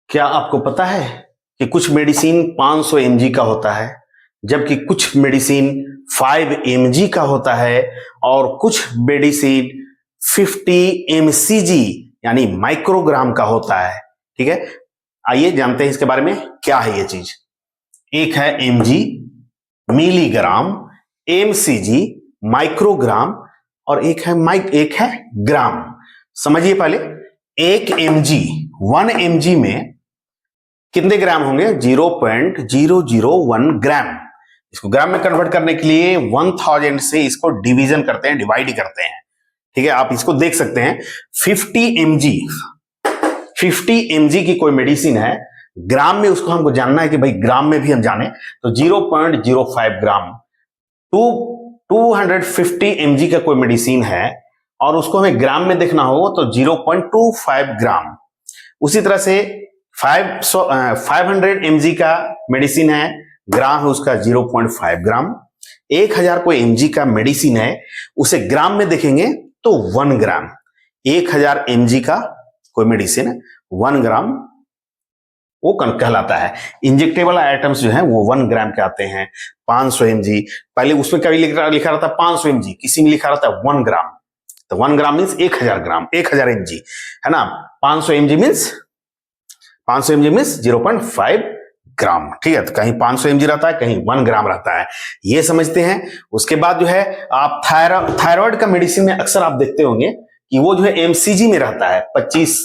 क्या आपको पता है कि कुछ मेडिसिन 500 mg का होता है, जबकि कुछ मेडिसिन 5 mg का होता है और कुछ मेडिसिन 50 mcg यानी माइक्रोग्राम का होता है। ठीक है, आइए जानते हैं इसके बारे में क्या है ये चीज। एक है mg, मिलीग्राम, mcg, माइक्रोग्राम, और एक है ग्राम। समझिए पहले, एक mg 1 mg में कितने ग्राम होंगे? 0.001 ग्राम। इसको ग्राम में कन्वर्ट करने के लिए 1000 से इसको डिवीजन करते हैं, डिवाइड करते हैं। ठीक है, आप इसको देख सकते हैं। 50 mg की कोई मेडिसिन है, ग्राम में उसको हमको जानना है कि भाई ग्राम में भी हम जाने तो 0.05 ग्राम। 250 mg का कोई मेडिसिन है और उसको हमें ग्राम में देखना हो तो 0.25 ग्राम। उसी तरह से 500 mg का मेडिसिन है, ग्राम है उसका 0.5 ग्राम। 1000 कोई mg का मेडिसिन है, उसे ग्राम में देखेंगे तो 1 ग्राम। 1000 mg का कोई मेडिसिन है, 1 ग्राम वो कहलाता है। इंजेक्टेबल आइटम्स जो हैं वो 1 ग्राम के आते हैं। 500 mg, पहले उसमें कभी लिखा रहता 500 mg, किसी में लिखा रहता 1 ग्राम। तो 1 ग्राम मीन्स 1000 ग्राम, 1000 mg है ना। 500 mg मीन्स 0.5 ग्राम। ठीक है, तो कहीं 500 mg रहता है, कहीं 1 ग्राम रहता है, ये समझते हैं। उसके बाद जो है आप थायराइड का मेडिसिन में अक्सर आप देखते होंगे कि वो जो है mcg में रहता है। 25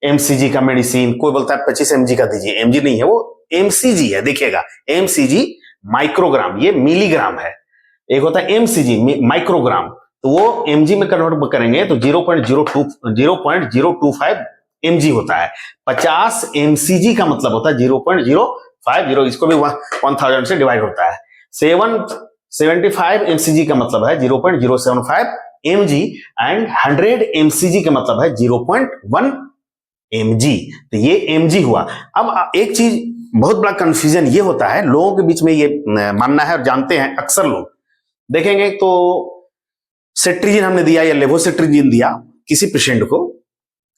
mcg का मेडिसिन, कोई बोलता है 25 mg का दीजिए, mg नहीं है वो, mcg है। देखिएगा, mcg माइक्रोग्राम, ये मिलीग्राम है। एक होता है mcg माइक्रोग्राम, तो वो mg में कन्वर्ट करेंगे तो 0.025 mg होता है। 50 mcg का मतलब होता है 0.050, इसको भी 1000 से डिवाइड होता है। 75 mcg का मतलब है 0.075 mg एंड 100 mcg का मतलब है 0.1 mg। तो ये mg हुआ। अब एक चीज बहुत बड़ा कंफ्यूजन ये होता है, लोगों के बीच में ये मानना है और जानते हैं अक्सर लोग देखेंगे तो सेट्रिजिन हमने दिया या लेवोसेट्रिजिन दिया किसी पेशेंट को,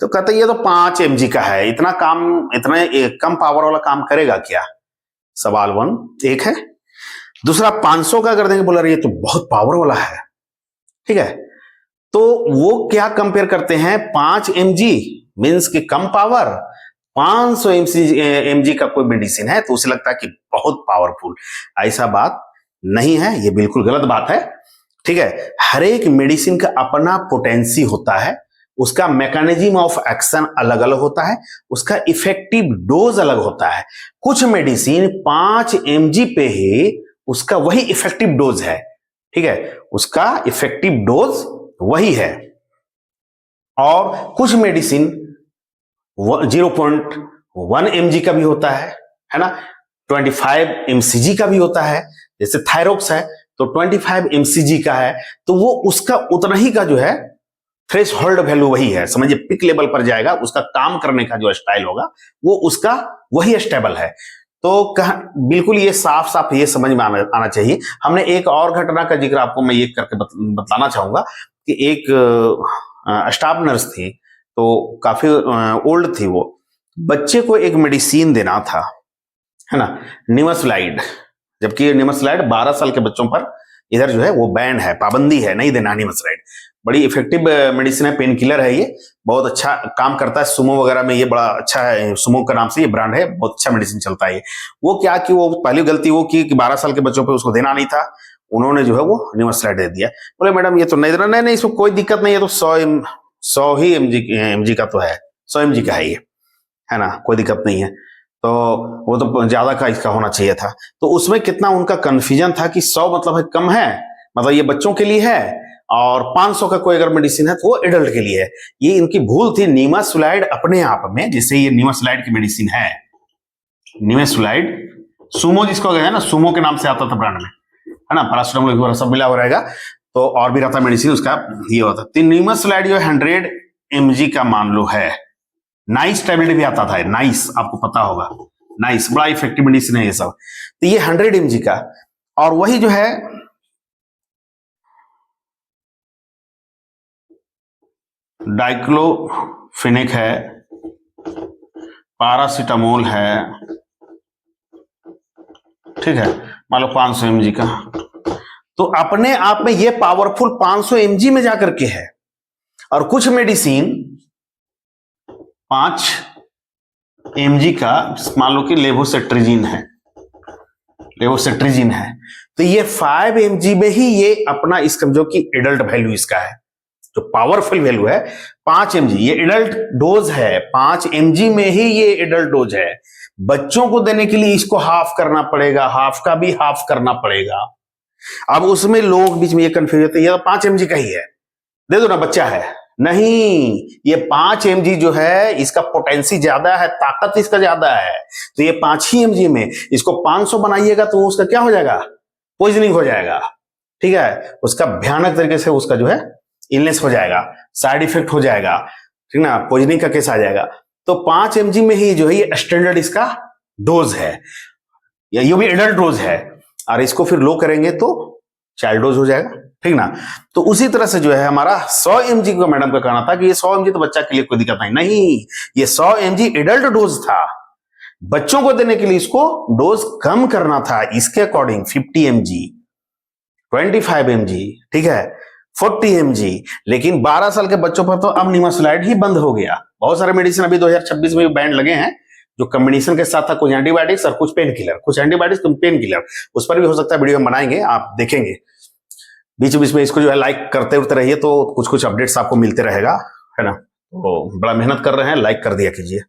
तो कहते ये तो 5 mg का है, इतना कम पावर वाला काम करेगा क्या? सवाल 1 एक है। दूसरा 500 का अगर देंगे, बोला ये तो बहुत पावर वाला है। ठीक है, तो वो क्या कंपेयर करते हैं? 5 mg मीन्स कि कम पावर, 500 mg का कोई मेडिसिन है तो उसे लगता है कि बहुत पावरफुल। ऐसा बात नहीं है, ये बिल्कुल गलत बात है। ठीक है, हर एक मेडिसिन का अपना पोटेंसी होता है, उसका मैकेनिज्म ऑफ एक्शन अलग अलग होता है, उसका इफेक्टिव डोज अलग होता है। कुछ मेडिसिन 5 mg पे ही उसका वही इफेक्टिव डोज है। ठीक है, उसका इफेक्टिव डोज वही है। और कुछ मेडिसिन 0.1 mg का भी होता है ना। 25 mcg का भी होता है, जैसे थायरोक्स है तो 25 mcg का है, तो वो उसका उतना ही का जो है थ्रेश होल्ड वैल्यू वही है। समझिए, पिक लेवल पर जाएगा, उसका काम करने का जो स्टाइल होगा वो उसका वही स्टेबल है। तो बिल्कुल ये साफ साफ ये समझ में आना चाहिए। हमने एक और घटना का जिक्र आपको मैं ये करके बताना चाहूंगा कि एक स्टाफ नर्स थी, तो काफी ओल्ड थी वो। बच्चे को एक मेडिसिन देना था, है ना, निमसलाइड। जबकि निमसलाइड 12 साल के बच्चों पर इधर जो है वो बैन है, पाबंदी है, नहीं देना निमसलाइड। बड़ी इफेक्टिव मेडिसिन है, पेन किलर है, ये बहुत अच्छा काम करता है। सुमो वगैरह में ये बड़ा अच्छा है, सुमो का नाम से ये ब्रांड है, बहुत अच्छा मेडिसिन चलता है। वो क्या कि वो पहली गलती वो की कि 12 साल के बच्चों पे उसको देना नहीं था, उन्होंने जो है वो निमसलाइड दे दिया। बोले मैडम ये तो नहीं देना। नहीं इसको कोई दिक्कत नहीं है, तो 100 ही mg का तो है, 100 mg का है ये, है ना, कोई दिक्कत नहीं है। तो वो तो ज्यादा का इसका होना चाहिए था। तो उसमें कितना उनका कंफ्यूजन था कि 100 मतलब है कम है, मतलब ये बच्चों के लिए है, और 500 का कोई अगर मेडिसिन है तो वो एडल्ट के लिए है। ये इनकी भूल थी। निमासुलाइड अपने आप में, जैसे ये निमासुलाइड की मेडिसिन है, निमासुलाइड सुमो जिसको है ना, सुमो के नाम से आता था ब्रांड में, है ना, पैरासिटामोल सब मिला हुआ रहेगा, तो और भी रहता मेडिसिन उसका ये होता। तो निमासुलाइड जो 100 mg का मान लो है। नाइस टैबलेट भी आता था, नाइस आपको पता होगा, नाइस बड़ा इफेक्टिव मेडिसिन है ये सब। तो ये 100 mg का, और वही जो है डाइक्लोफेनेक है पैरासीटामोल है, ठीक है, मान लो 500 mg का, तो अपने आप में ये पावरफुल 500 mg में जाकर के है। और कुछ मेडिसिन 5 mg का, मान लो कि लेवोसेट्रिजिन है, लेवोसेट्रिजिन है, तो ये 5 mg में ही ये अपना इसका जो कि एडल्ट वैल्यू इसका है, जो पावरफुल वैल्यू है 5 mg, ये एडल्ट डोज है, 5 mg में ही ये एडल्ट डोज है। बच्चों को देने के लिए इसको हाफ करना पड़ेगा, हाफ का भी हाफ करना पड़ेगा। अब उसमें लोग बीच में ये कंफ्यूज होते हैं, ये 5 mg का ही है, दे दो ना, बच्चा है। नहीं, ये 5 mg जो है इसका पोटेंसी ज्यादा है, ताकत इसका ज्यादा है, तो ये 5 ही mg में इसको 500 बनाइएगा तो उसका क्या हो जाएगा, पॉइजनिंग हो जाएगा, ठीक है, उसका भयानक तरीके से उसका जो है इलनेस हो जाएगा, साइड इफेक्ट हो जाएगा, ठीक ना, पॉइजनिंग का केस आ जाएगा। तो 5 mg में ही जो है ये स्टैंडर्ड इसका डोज है, या ये भी एडल्ट डोज है, और इसको फिर लो करेंगे तो चाइल्ड डोज हो जाएगा, ठीक ना। तो उसी तरह से जो है हमारा 100 mg का मैडम का कहना था कि ये 100 mg तो बच्चा के लिए कोई दिक्कत नहीं, ये 100 mg एडल्ट डोज था, बच्चों को देने के लिए इसको डोज कम करना था, इसके अकॉर्डिंग 50 mg, 25 mg, ठीक है, 40 mg। लेकिन 12 साल के बच्चों पर तो अब निमासुलाइड ही बंद हो गया। बहुत सारे मेडिसिन अभी 2026 में भी बैन लगे हैं, जो कॉम्बिनेशन के साथ था, कुछ एंटीबायोटिक्स और कुछ पेन किलर, कुछ एंटीबायोटिक्स कुछ पेन किलर, उस पर भी हो सकता है वीडियो हम बनाएंगे, आप देखेंगे। बीच बीच में इसको जो है लाइक करते उठते रहिए, तो कुछ कुछ अपडेट्स आपको मिलते रहेगा, है ना। तो बड़ा मेहनत कर रहे हैं, लाइक कर दिया कीजिए,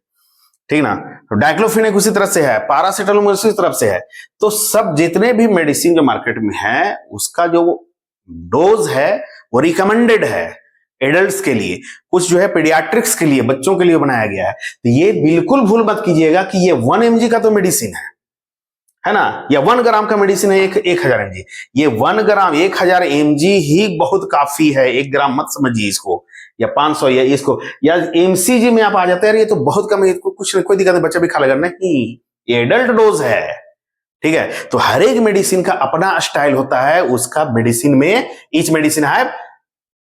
ठीक ना। तो डाइक्लोफिनेक उसी तरफ से है, पैरासीटामोल उसी तरफ से है। तो सब जितने भी मेडिसिन जो मार्केट में है उसका जो डोज है वो रिकमेंडेड है एडल्ट्स के लिए, कुछ जो है पीडियाट्रिक्स के लिए, बच्चों के लिए बनाया गया है। तो ये बिल्कुल भूल मत कीजिएगा कि ये 1 mg का तो मेडिसिन है ना, या 1 ग्राम का मेडिसिन है 1000 mg, ये 1 ग्राम 1000 mg ही बहुत काफी है, 1 ग्राम मत समझिए इसको, या 500 या इसको, या mcg में आप आ जाते हैं, ये तो बहुत कम है, कुछ कोई दिक्कत नहीं, बच्चा भी खा लेगा, नहीं, ये एडल्ट डोज है, ठीक है। तो हर एक मेडिसिन का अपना स्टाइल होता है, उसका मेडिसिन में ईच मेडिसिन है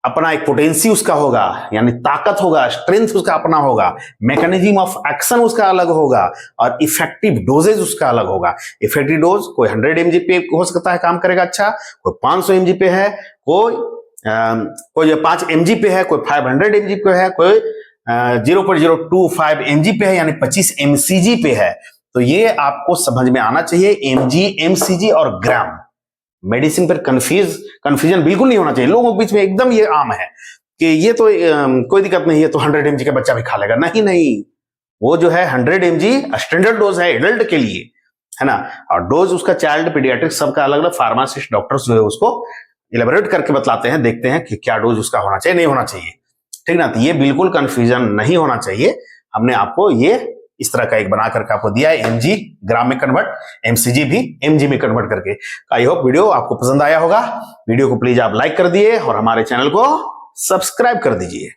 अपना एक पोटेंसी उसका होगा, यानी ताकत होगा, स्ट्रेंथ उसका अपना होगा, मैकेनिज्म ऑफ एक्शन उसका अलग होगा, और इफेक्टिव डोजेज उसका अलग होगा। इफेक्टिव डोज कोई 100 mg पे हो सकता है काम करेगा अच्छा, कोई 500 mg पे है, कोई 5 mg पे है, कोई 500 mg पे है, कोई 0.025 mg पे है, यानी 25 mcg पे है। तो ये आपको समझ में आना चाहिए, mg, mcg और ग्राम। मेडिसिन पर कंफ्यूजन बिल्कुल नहीं होना चाहिए, लोगों के बीच में एकदम ये आम है कि ये तो कोई दिक्कत नहीं है, तो 100 mg का बच्चा भी खा लेगा, नहीं, वो जो है 100 mg स्टैंडर्ड डोज है एडल्ट के लिए, है ना। और डोज उसका चाइल्ड पीडियाट्रिक्स सबका अलग अलग, फार्मासिस्ट डॉक्टर्स जो है उसको इलेबोरेट करके बतलाते हैं, देखते हैं कि क्या डोज उसका होना चाहिए, नहीं होना चाहिए, ठीक ना। तो ये बिल्कुल कंफ्यूजन नहीं होना चाहिए। हमने आपको ये इस तरह का एक बना करके आपको दिया है, mg ग्राम में कन्वर्ट, mcg भी mg में कन्वर्ट करके। आई होप वीडियो आपको पसंद आया होगा। वीडियो को प्लीज आप लाइक कर दिए और हमारे चैनल को सब्सक्राइब कर दीजिए।